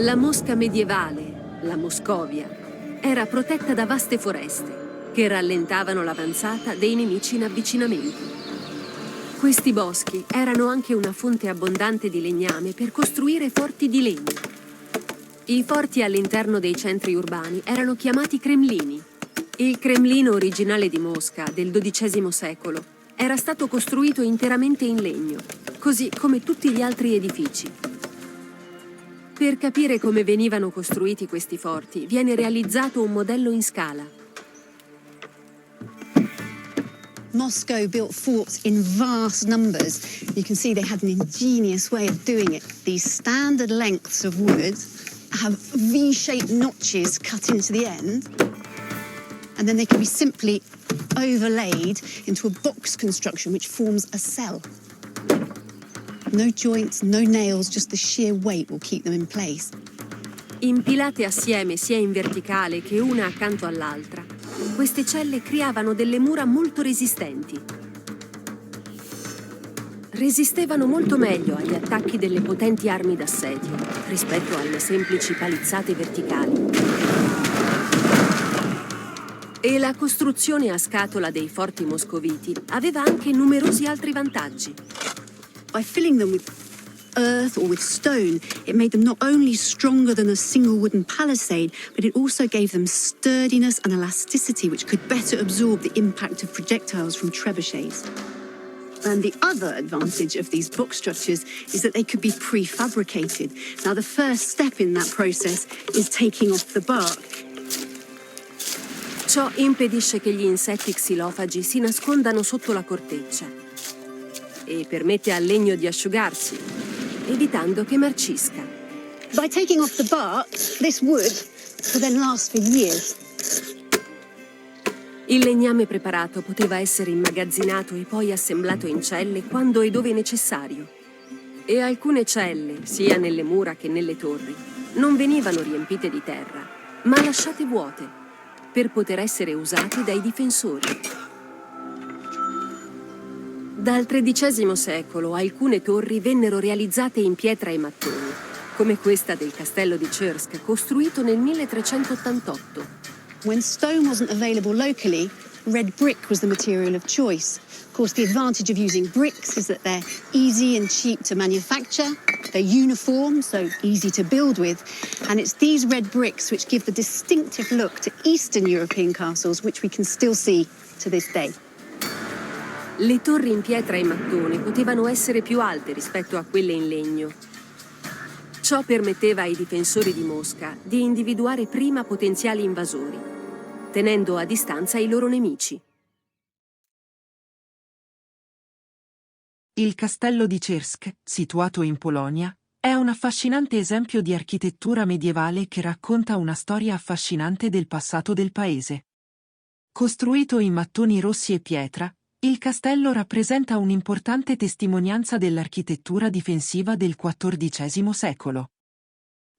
La Mosca medievale, la Moscovia, era protetta da vaste foreste che rallentavano l'avanzata dei nemici in avvicinamento. Questi boschi erano anche una fonte abbondante di legname per costruire forti di legno. I forti all'interno dei centri urbani erano chiamati cremlini. Il Cremlino originale di Mosca del XII secolo era stato costruito interamente in legno, così come tutti gli altri edifici. Per capire come venivano costruiti questi forti, viene realizzato un modello in scala. Moscow built forts in vast numbers. You can see they had an ingenious way of doing it. These standard lengths of wood have V-shaped notches cut into the end, and then they can be simply overlaid into a box construction which forms a cell. No joints, no nails, just the sheer weight will keep them in place. Impilate assieme sia in verticale che una accanto all'altra, queste celle creavano delle mura molto resistenti. Resistevano molto meglio agli attacchi delle potenti armi d'assedio rispetto alle semplici palizzate verticali. E la costruzione a scatola dei forti moscoviti aveva anche numerosi altri vantaggi. By filling them with earth or with stone, it made them not only stronger than a single wooden palisade, but it also gave them sturdiness and elasticity which could better absorb the impact of projectiles from trebuchets. And the other advantage of these box structures is that they could be prefabricated. Now, the first step in that process is taking off the bark. Ciò impedisce che gli insetti xilofagi si nascondano sotto la corteccia e permette al legno di asciugarsi, evitando che marcisca. By taking off the bark, this wood will then last for years. Il legname preparato poteva essere immagazzinato e poi assemblato in celle quando e dove necessario. E alcune celle, sia nelle mura che nelle torri, non venivano riempite di terra, ma lasciate vuote, per poter essere usate dai difensori. Dal XIII secolo alcune torri vennero realizzate in pietra e mattoni, come questa del castello di Chersk, costruito nel 1388. When stone wasn't available locally, red brick was the material of choice. Of course, the advantage of using bricks is that they're easy and cheap to manufacture, they're uniform, so easy to build with, and it's these red bricks which give the distinctive look to Eastern European castles, which we can still see to this day. Le torri in pietra e mattone potevano essere più alte rispetto a quelle in legno. Ciò permetteva ai difensori di Mosca di individuare prima potenziali invasori, tenendo a distanza i loro nemici. Il castello di Chersk, situato in Polonia, è un affascinante esempio di architettura medievale che racconta una storia affascinante del passato del paese. Costruito in mattoni rossi e pietra, il castello rappresenta un'importante testimonianza dell'architettura difensiva del XIV secolo.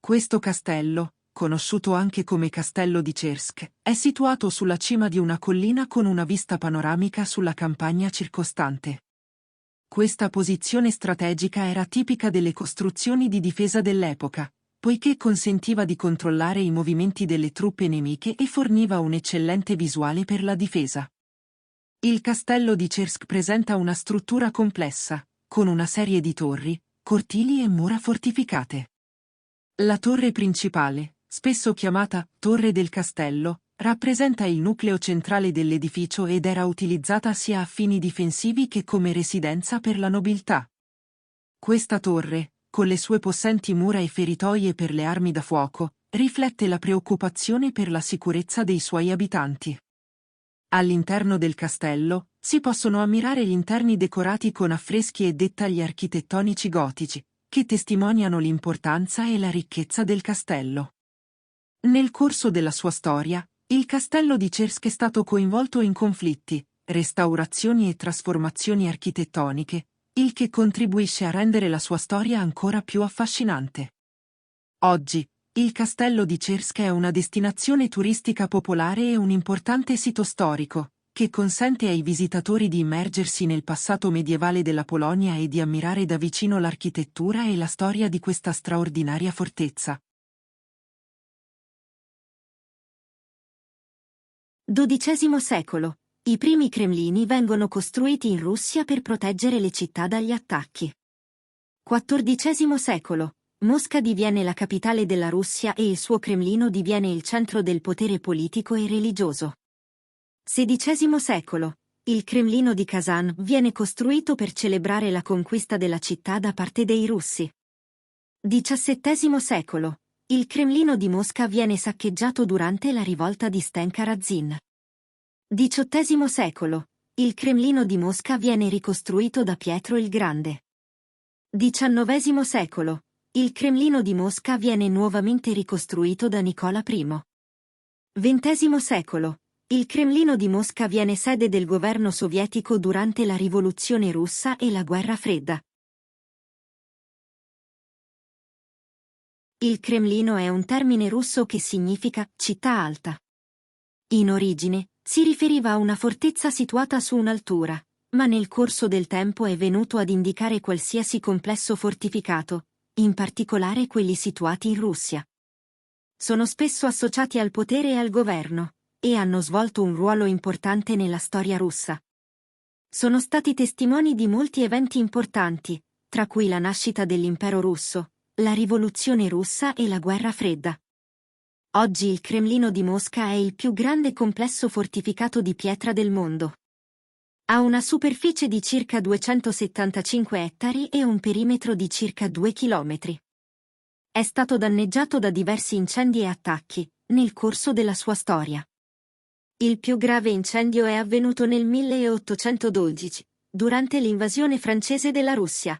Questo castello, conosciuto anche come Castello di Chersk, è situato sulla cima di una collina con una vista panoramica sulla campagna circostante. Questa posizione strategica era tipica delle costruzioni di difesa dell'epoca, poiché consentiva di controllare i movimenti delle truppe nemiche e forniva un'eccellente visuale per la difesa. Il castello di Chersk presenta una struttura complessa, con una serie di torri, cortili e mura fortificate. La torre principale, spesso chiamata Torre del Castello, rappresenta il nucleo centrale dell'edificio ed era utilizzata sia a fini difensivi che come residenza per la nobiltà. Questa torre, con le sue possenti mura e feritoie per le armi da fuoco, riflette la preoccupazione per la sicurezza dei suoi abitanti. All'interno del castello si possono ammirare gli interni decorati con affreschi e dettagli architettonici gotici, che testimoniano l'importanza e la ricchezza del castello. Nel corso della sua storia, il castello di Chersk è stato coinvolto in conflitti, restaurazioni e trasformazioni architettoniche, il che contribuisce a rendere la sua storia ancora più affascinante. Oggi, il castello di Chersk è una destinazione turistica popolare e un importante sito storico, che consente ai visitatori di immergersi nel passato medievale della Polonia e di ammirare da vicino l'architettura e la storia di questa straordinaria fortezza. XII secolo. I primi cremlini vengono costruiti in Russia per proteggere le città dagli attacchi. XIV secolo. Mosca diviene la capitale della Russia e il suo Cremlino diviene il centro del potere politico e religioso. XVI secolo. Il Cremlino di Kazan viene costruito per celebrare la conquista della città da parte dei russi. XVII secolo. Il Cremlino di Mosca viene saccheggiato durante la rivolta di Stenka Razin. XVIII secolo. Il Cremlino di Mosca viene ricostruito da Pietro il Grande. XIX secolo. Il Cremlino di Mosca viene nuovamente ricostruito da Nicola I. XX secolo. Il Cremlino di Mosca viene sede del governo sovietico durante la Rivoluzione russa e la Guerra Fredda. Il Cremlino è un termine russo che significa città alta. In origine, si riferiva a una fortezza situata su un'altura, ma nel corso del tempo è venuto ad indicare qualsiasi complesso fortificato, in particolare quelli situati in Russia. Sono spesso associati al potere e al governo, e hanno svolto un ruolo importante nella storia russa. Sono stati testimoni di molti eventi importanti, tra cui la nascita dell'Impero russo, la Rivoluzione russa e la Guerra Fredda. Oggi il Cremlino di Mosca è il più grande complesso fortificato di pietra del mondo. Ha una superficie di circa 275 ettari e un perimetro di circa 2 chilometri. È stato danneggiato da diversi incendi e attacchi, nel corso della sua storia. Il più grave incendio è avvenuto nel 1812, durante l'invasione francese della Russia.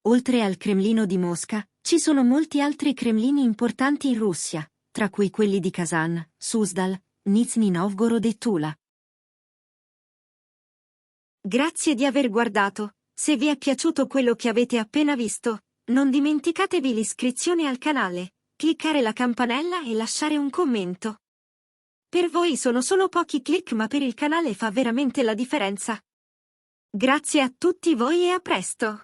Oltre al Cremlino di Mosca, ci sono molti altri cremlini importanti in Russia, tra cui quelli di Kazan, Suzdal, Nizhny Novgorod e Tula. Grazie di aver guardato. Se vi è piaciuto quello che avete appena visto, non dimenticatevi l'iscrizione al canale, cliccare la campanella e lasciare un commento. Per voi sono solo pochi click, ma per il canale fa veramente la differenza. Grazie a tutti voi e a presto!